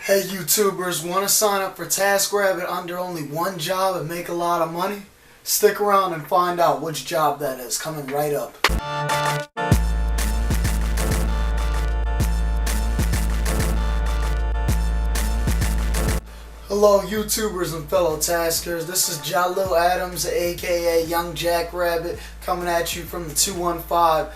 Hey YouTubers, want to sign up for Taskrabbit under only one job and make a lot of money? Stick around and find out which job that is, coming right up. Hello YouTubers and fellow taskers, this is Jalil Adams aka Young Jackrabbit coming at you from the 215.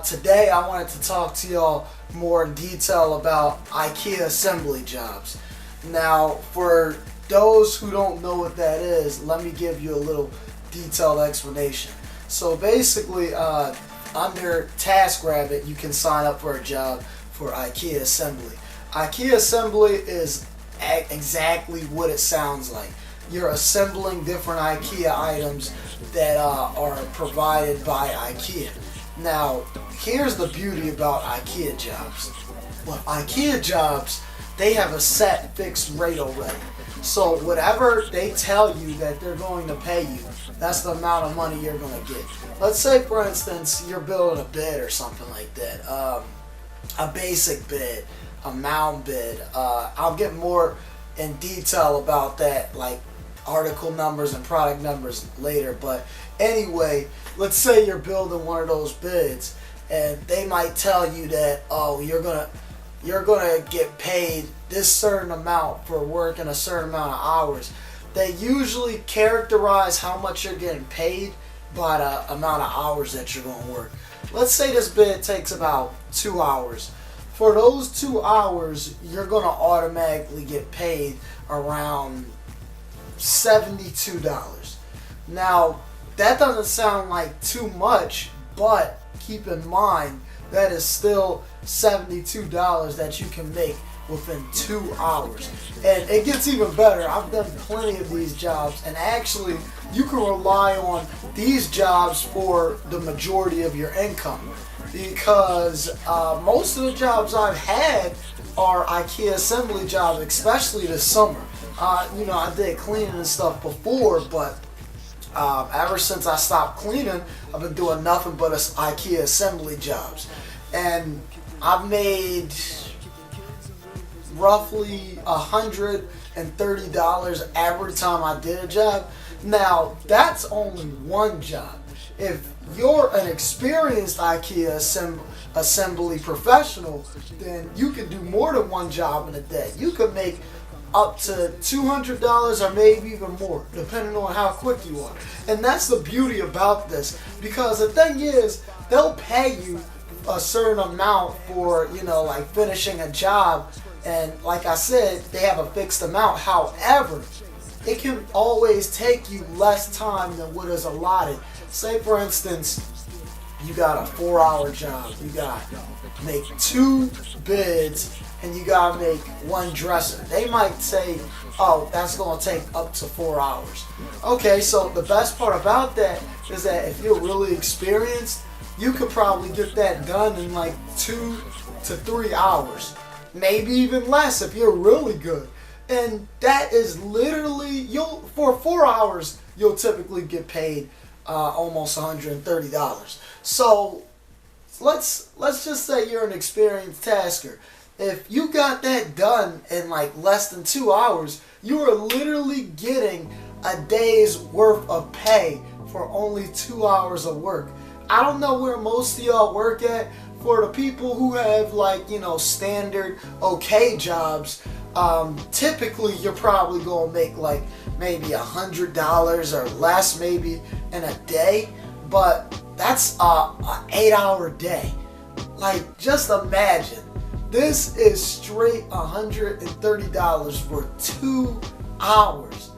Today I wanted to talk to y'all more in detail about IKEA Assembly jobs. Now for those who don't know what that is, let me give you a little detailed explanation. So basically under Taskrabbit you can sign up for a job for IKEA Assembly. IKEA Assembly is exactly what it sounds like. You're assembling different IKEA items that are provided by IKEA. Now, here's the beauty about IKEA jobs. Well, IKEA jobs, they have a set fixed rate already. So whatever they tell you that they're going to pay you, that's the amount of money you're going to get. Let's say, for instance, you're building a bed or something like that. A basic bed, a mound bed. I'll get more in detail about that, like article numbers and product numbers later. But anyway, let's say you're building one of those beds and they might tell you that, oh, you're gonna get paid this certain amount for working a certain amount of hours. They usually characterize how much you're getting paid by the amount of hours that you're going to work. Let's say this bed takes about 2 hours. For those 2 hours, you're going to automatically get paid around $72. Now, that doesn't sound like too much, but keep in mind that is still $72 that you can make within 2 hours. And it gets even better. I've done plenty of these jobs, and actually you can rely on these jobs for the majority of your income, because most of the jobs I've had are IKEA Assembly jobs, especially this summer. I did cleaning and stuff before, but ever since I stopped cleaning, I've been doing nothing but IKEA Assembly jobs. And I've made roughly $130 every time I did a job. Now, that's only one job. If you're an experienced IKEA assembly professional, then you can do more than one job in a day. You could make up to $200 or maybe even more, depending on how quick you are. And that's the beauty about this, because the thing is, they'll pay you a certain amount for, like finishing a job. And like I said, they have a fixed amount. However, it can always take you less time than what is allotted. Say for instance, you got a 4-hour job. You got to make 2 bids and you got to make 1 dresser. They might say, oh, that's going to take up to 4 hours. Okay, so the best part about that is that if you're really experienced, you could probably get that done in like 2 to 3 hours. Maybe even less if you're really good. And that is literally, for 4 hours, you'll typically get paid almost $130. So let's just say you're an experienced tasker. If you got that done in like less than 2 hours, you are literally getting a day's worth of pay for only 2 hours of work. I don't know where most of y'all work at. For the people who have standard okay jobs, typically you're probably going to make like maybe $100 or less maybe in a day, but that's an 8-hour day. Like, just imagine, this is straight $130 for 2 hours.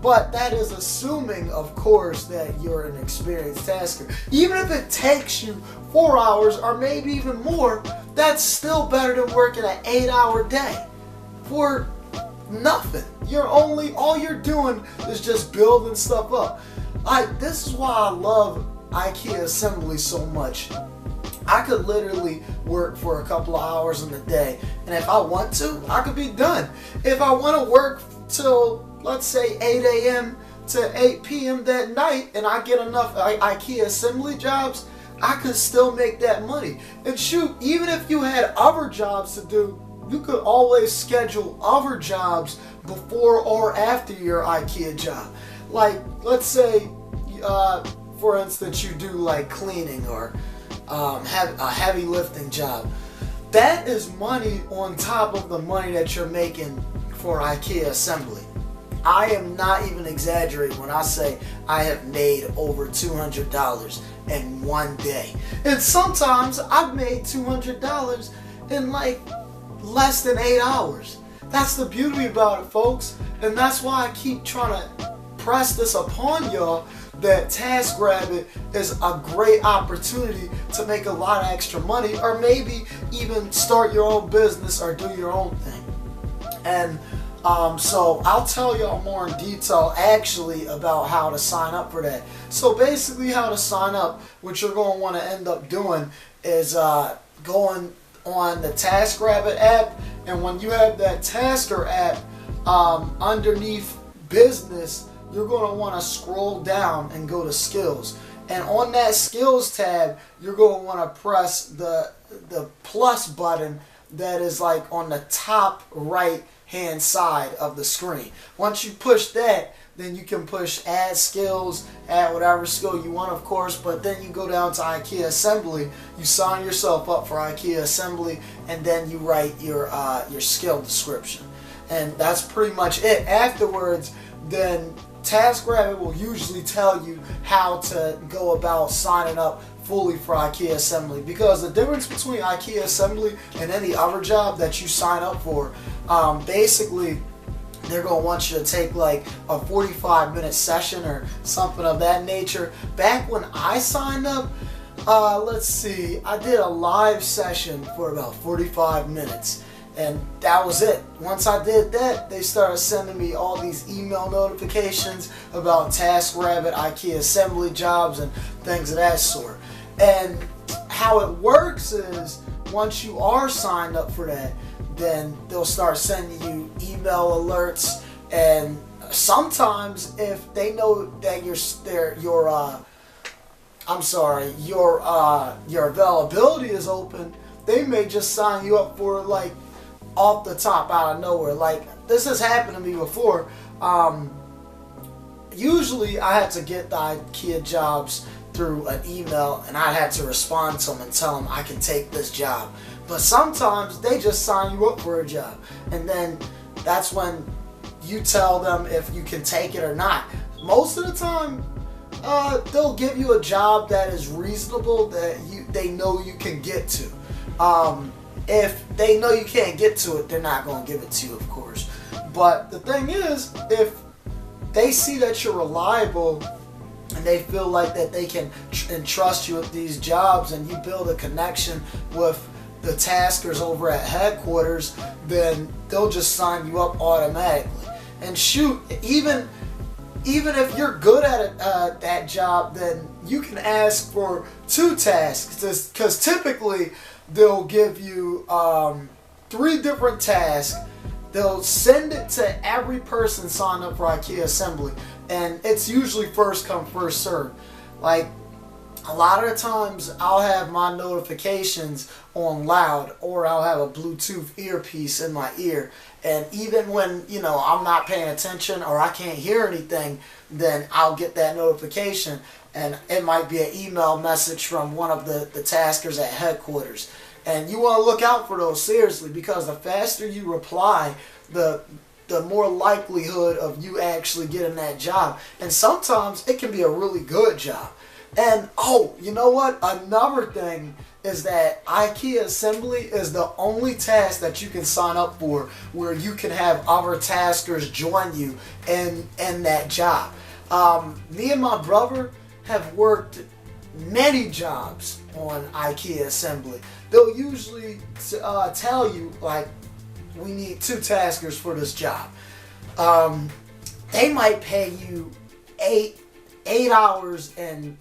But that is assuming, of course, that you're an experienced tasker. Even if it takes you 4 hours or maybe even more, that's still better than working an 8-hour day for nothing. All you're doing is just building stuff up. This is why I love IKEA Assembly so much. I could literally work for a couple of hours in the day, and if I want to, I could be done. If I want to work till, let's say, 8 a.m. to 8 p.m. that night, and I get enough IKEA Assembly jobs, I could still make that money. And shoot, even if you had other jobs to do, you could always schedule other jobs before or after your IKEA job. Like, let's say, for instance, you do like cleaning or have a heavy lifting job. That is money on top of the money that you're making for IKEA Assembly. I am not even exaggerating when I say I have made over $200 in one day. And sometimes I've made $200 in like less than 8 hours. That's the beauty about it, folks. And that's why I keep trying to press this upon y'all, that Taskrabbit is a great opportunity to make a lot of extra money, or maybe even start your own business or do your own thing. And so I'll tell y'all more in detail actually about how to sign up for that. So basically how to sign up, what you're going to want to end up doing is going on the Taskrabbit app, and when you have that Tasker app, underneath business, you're going to want to scroll down and go to skills. And on that skills tab, you're going to want to press the plus button that is like on the top right hand side of the screen. Once you push that, then you can push add skills, add whatever skill you want, of course, but then you go down to IKEA Assembly, you sign yourself up for IKEA Assembly, and then you write your skill description. And that's pretty much it. Afterwards, then Taskrabbit will usually tell you how to go about signing up fully for IKEA Assembly, because the difference between IKEA Assembly and any other job that you sign up for, basically they're going to want you to take like a 45-minute session or something of that nature. Back when I signed up, let's see, I did a live session for about 45 minutes. And that was it. Once I did that, they started sending me all these email notifications about Taskrabbit, IKEA Assembly jobs, and things of that sort. And how it works is, once you are signed up for that, then they'll start sending you email alerts. And sometimes, if they know that your availability is open, they may just sign you up for like off the top, out of nowhere. Like, this has happened to me before. Usually I had to get the IKEA jobs through an email, and I had to respond to them and tell them I can take this job. But sometimes they just sign you up for a job, and then that's when you tell them if you can take it or not. Most of the time, they'll give you a job that is reasonable, that they know you can get to. If they know you can't get to it, they're not going to give it to you, of course. But the thing is, if they see that you're reliable and they feel like that they can entrust you with these jobs, and you build a connection with the taskers over at headquarters, then they'll just sign you up automatically. And shoot, even if you're good at it, that job, then you can ask for 2 tasks, because typically they'll give you 3 different tasks. They'll send it to every person signed up for IKEA Assembly, and it's usually first come, first serve. Like, a lot of the times I'll have my notifications on loud, or I'll have a Bluetooth earpiece in my ear, and even when, I'm not paying attention or I can't hear anything, then I'll get that notification, and it might be an email message from one of the taskers at headquarters. And you want to look out for those, seriously, because the faster you reply, the more likelihood of you actually getting that job. And sometimes it can be a really good job. And you know what? Another thing is that IKEA Assembly is the only task that you can sign up for where you can have other taskers join you in that job. Me and my brother have worked many jobs on IKEA Assembly. They'll usually tell you, like, we need 2 taskers for this job. They might pay you 8 hours, and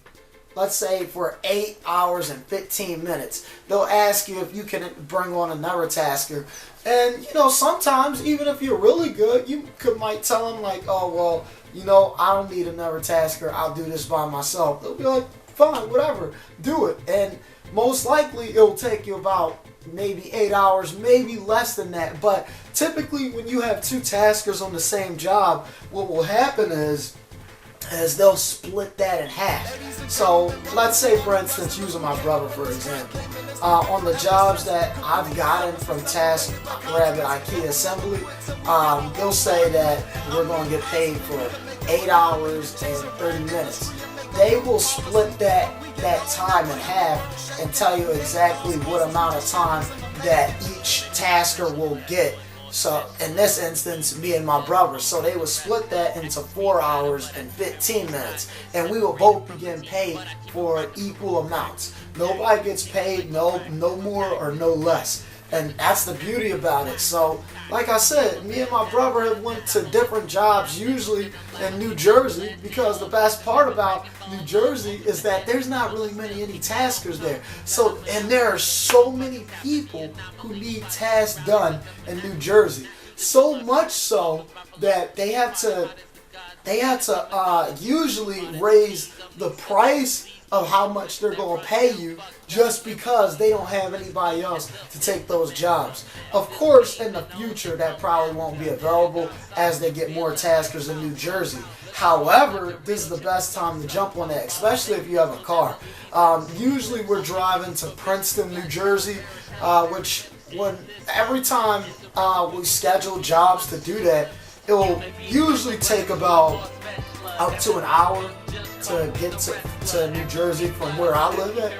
let's say for 8 hours and 15 minutes. They'll ask you if you can bring on another tasker. And, sometimes, even if you're really good, you might tell them, like, oh, well, I don't need another tasker. I'll do this by myself. They'll be like, fine, whatever, do it. And most likely it'll take you about maybe 8 hours, maybe less than that. But typically when you have two taskers on the same job, what will happen is they'll split that in half. So let's say, for instance, using my brother for example, on the jobs that I've gotten from Taskrabbit IKEA Assembly, they'll say that we're going to get paid for 8 hours and 30 minutes. They will split that time in half and tell you exactly what amount of time that each tasker will get. So in this instance, me and my brother, so they would split that into 4 hours and 15 minutes, and we will both be getting paid for equal amounts. Nobody gets paid no more or no less, and that's the beauty about it. So like I said, me and my brother have went to different jobs, usually in New Jersey, because the best part about New Jersey is that there's not really any taskers there. So, and there are so many people who need tasks done in New Jersey. So much so that they have to usually raise the price of how much they're going to pay you just because they don't have anybody else to take those jobs. Of course, in the future, that probably won't be available as they get more taskers in New Jersey. However, this is the best time to jump on that, especially if you have a car. Usually we're driving to Princeton, New Jersey, which every time we schedule jobs to do that, it will usually take about up to an hour to get to New Jersey from where I live at.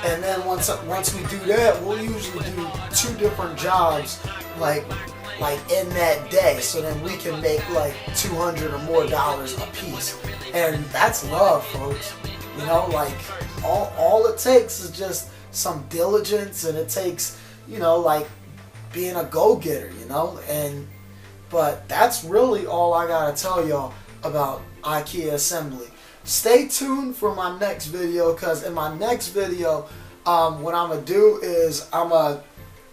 And then once we do that, we'll usually do 2 different jobs like in that day, so then we can make like $200 or more a piece. And that's love, folks. You know, like all it takes is just some diligence, and it takes, you know, like being a go-getter, you know. But that's really all I gotta tell y'all about IKEA Assembly. Stay tuned for my next video, because in my next video, what I'm going to do is I'm going to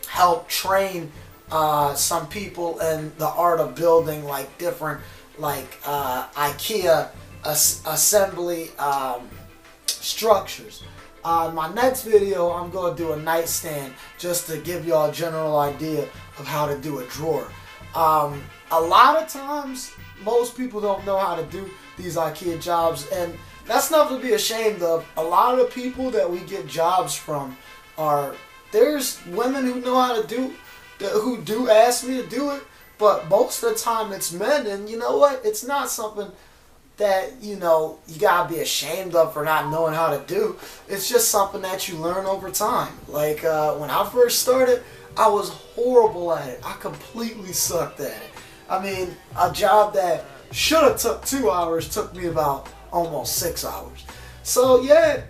help train some people in the art of building like different IKEA assembly structures. My next video, I'm going to do a nightstand just to give y'all a general idea of how to do a drawer. A lot of times, most people don't know how to do these IKEA jobs, and that's nothing to be ashamed of. A lot of the people that we get jobs from there's women who know how to do, who do ask me to do it, but most of the time it's men, and you know what? It's not something that, you know, you gotta be ashamed of for not knowing how to do. It's just something that you learn over time. Like when I first started, I was horrible at it. I completely sucked at it. I mean, a job that should have took 2 hours took me about almost 6 hours. So yeah,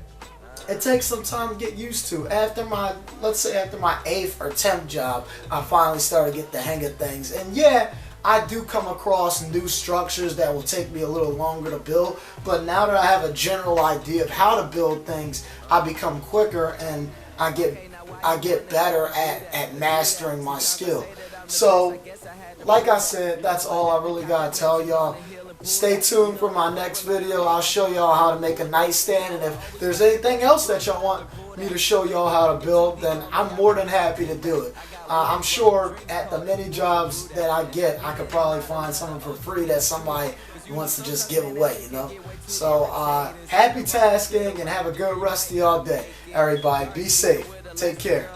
it takes some time to get used to. Let's say after my 8th or 10th job, I finally started to get the hang of things. And yeah, I do come across new structures that will take me a little longer to build, but now that I have a general idea of how to build things, I become quicker and I get better at mastering my skill. So, like I said, that's all I really gotta tell y'all. Stay tuned for my next video. I'll show y'all how to make a nightstand, and if there's anything else that y'all want me to show y'all how to build, then I'm more than happy to do it. I'm sure at the many jobs that I get, I could probably find something for free that somebody wants to just give away, you know. So happy tasking, and have a good rest of y'all day. Everybody, be safe. Take care.